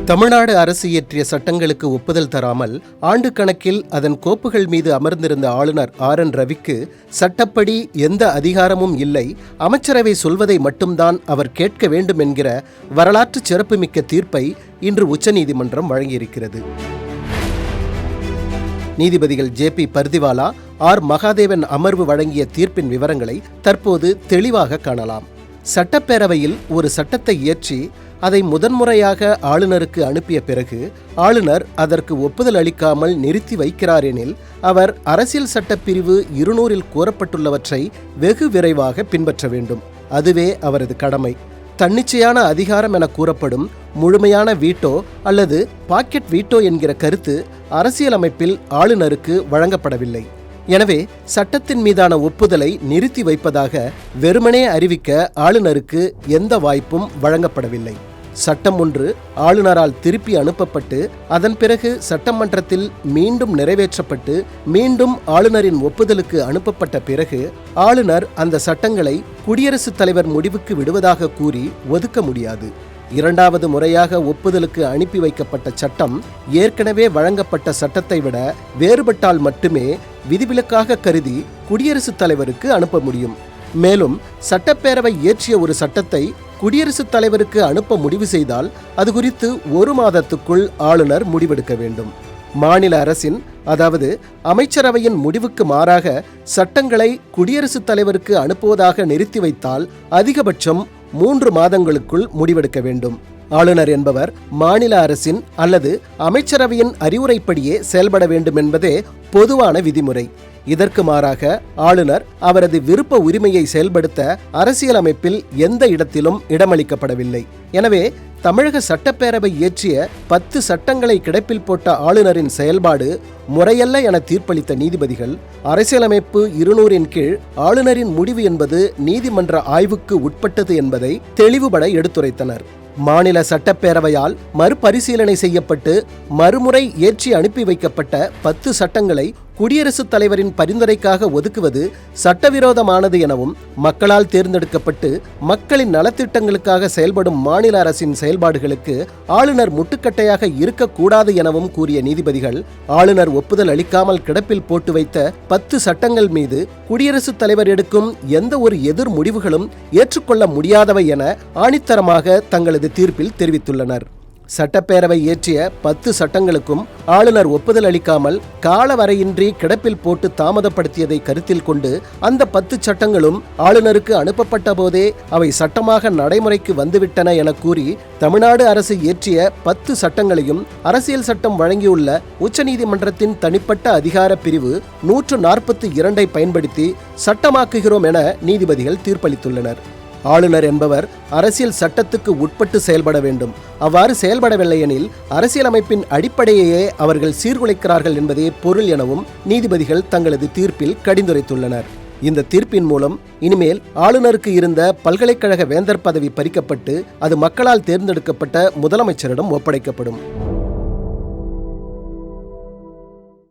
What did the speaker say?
தமிழ்நாடு அரசு இயற்றிய சட்டங்களுக்கு ஒப்புதல் தராமல் ஆண்டு கணக்கில் அதன் கோப்புகள் மீது அமர்ந்திருந்த ஆளுநர் ஆர்.என். ரவிக்கு சட்டப்படி எந்த அதிகாரமும் இல்லை, அமைச்சரவை சொல்வதை மட்டும்தான் அவர் கேட்க வேண்டும் என்கிற வரலாற்று சிறப்புமிக்க தீர்ப்பை இன்று உச்சநீதிமன்றம் வழங்கியிருக்கிறது. நீதிபதிகள் ஜே.பி. பர்திவாலா, ஆர். மகாதேவன் அமர்வு வழங்கிய தீர்ப்பின் விவரங்களை தற்போது தெளிவாக காணலாம். சட்டப்பேரவையில் ஒரு சட்டத்தை இயற்றி அதை முதன்முறையாக ஆளுநருக்கு அனுப்பிய பிறகு ஆளுநர் அதற்கு ஒப்புதல் அளிக்காமல் நிறுத்தி வைக்கிறார் எனில் அவர் அரசியல் சட்டப்பிரிவு 200 கூறப்பட்டுள்ளவற்றை வெகு விரைவாக பின்பற்ற வேண்டும். அதுவே அவரது கடமை. தன்னிச்சையான அதிகாரம் என கூறப்படும் முழுமையான வீட்டோ அல்லது பாக்கெட் வீட்டோ என்கிற கருத்து அரசியலமைப்பில் ஆளுநருக்கு வழங்கப்படவில்லை. எனவே சட்டத்தின் மீதான ஒப்புதலை நிறுத்தி வைப்பதாக வெறுமனே அறிவிக்க ஆளுநருக்கு எந்த வாய்ப்பும் வழங்கப்படவில்லை. சட்டம் ஒன்று ஆளுநரால் திருப்பி அனுப்பப்பட்டு அதன் பிறகு சட்டமன்றத்தில் மீண்டும் நிறைவேற்றப்பட்டு மீண்டும் ஆளுநரின் ஒப்புதலுக்கு அனுப்பப்பட்ட பிறகு ஆளுநர் அந்த சட்டங்களை குடியரசுத் தலைவர் முடிவுக்கு விடுவதாக கூறி ஒதுக்க முடியாது. இரண்டாவது முறையாக ஒப்புதலுக்கு அனுப்பி வைக்கப்பட்ட சட்டம் ஏற்கனவே வழங்கப்பட்ட சட்டத்தை விட வேறுபட்டால் மட்டுமே விதிவிலக்காக கருதி குடியரசுத் தலைவருக்கு அனுப்ப முடியும். மேலும் சட்டப்பேரவை இயற்றிய ஒரு சட்டத்தை குடியரசுத் தலைவருக்கு அனுப்ப முடிவு செய்தால் அது குறித்து 1 மாதத்துக்குள் ஆளுநர் முடிவெடுக்க வேண்டும். மாநில அரசின், அதாவது அமைச்சரவையின் முடிவுக்கு மாறாக சட்டங்களை குடியரசுத் தலைவருக்கு அனுப்புவதாக நிறுத்தி வைத்தால் அதிகபட்சம் 3 மாதங்களுக்குள் முடிவெடுக்க வேண்டும். ஆளுநர் என்பவர் மாநில அரசின் அல்லது அமைச்சரவையின் அறிவுரைப்படியே செயல்பட வேண்டும் என்பதே பொதுவான விதிமுறை. இதற்கு மாறாக ஆளுநர் அவரது விருப்ப உரிமையை செயல்படுத்த அரசியலமைப்பில் எந்த இடத்திலும் இடமளிக்கப்படவில்லை. எனவே தமிழக சட்டப்பேரவை இயற்றிய 10 சட்டங்களை கிடப்பில் போட்ட ஆளுநரின் செயல்பாடு முறையல்ல என தீர்ப்பளித்த நீதிபதிகள் அரசியலமைப்பு 200 கீழ் ஆளுநரின் முடிவு என்பது நீதிமன்ற ஆய்வுக்கு உட்பட்டது என்பதை தெளிவுபட எடுத்துரைத்தனர். மாநில சட்டப்பேரவையால் மறுபரிசீலனை செய்யப்பட்டு மறுமுறை ஏற்றி அனுப்பி வைக்கப்பட்ட 10 சட்டங்களை குடியரசுத் தலைவரின் பரிந்துரைக்காக ஒதுக்குவது சட்டவிரோதமானது எனவும் மக்களால் தேர்ந்தெடுக்கப்பட்டு மக்களின் நலத்திட்டங்களுக்காக செயல்படும் மாநில அரசின் செயல்பாடுகளுக்கு ஆளுநர் முட்டுக்கட்டையாக இருக்கக்கூடாது எனவும் கூறிய நீதிபதிகள் ஆளுநர் ஒப்புதல் அளிக்காமல் கிடப்பில் போட்டு வைத்த 10 சட்டங்கள் மீது குடியரசுத் தலைவர் எடுக்கும் எந்த ஒரு எதிர் முடிவுகளும் ஏற்றுக்கொள்ள முடியாதவை என ஆணித்தரமாக தங்களது தீர்ப்பில் தெரிவித்துள்ளனர். சட்டப்பேரவை இயற்றிய 10 சட்டங்களுக்கும் ஆளுநர் ஒப்புதல் அளிக்காமல் காலவரையின்றி கிடப்பில் போட்டு தாமதப்படுத்தியதை கருத்தில் கொண்டு அந்த 10 சட்டங்களும் ஆளுநருக்கு அனுப்பப்பட்ட போதே அவை சட்டமாக நடைமுறைக்கு வந்துவிட்டன என கூறி தமிழ்நாடு அரசு இயற்றிய 10 சட்டங்களையும் அரசியல் சட்டம் வழங்கியுள்ள உச்சநீதிமன்றத்தின் தனிப்பட்ட அதிகார பிரிவு 142 பயன்படுத்தி சட்டமாக்குகிறோம் என நீதிபதிகள் தீர்ப்பளித்துள்ளனர். ஆளுநர் என்பவர் அரசியல் சட்டத்துக்கு உட்பட்டு செயல்பட வேண்டும். அவ்வாறு செயல்படவில்லை எனில் அரசியலமைப்பின் அடிப்படையையே அவர்கள் சீர்குலைக்கிறார்கள் என்பதே பொருள் எனவும் நீதிபதிகள் தங்களது தீர்ப்பில் கடிந்துரைத்துள்ளனர். இந்த தீர்ப்பின் மூலம் இனிமேல் ஆளுநருக்கு இருந்த பல்கலைக்கழக வேந்தர் பதவி பறிக்கப்பட்டு அது மக்களால் தேர்ந்தெடுக்கப்பட்ட முதலமைச்சரிடம் ஒப்படைக்கப்படும்.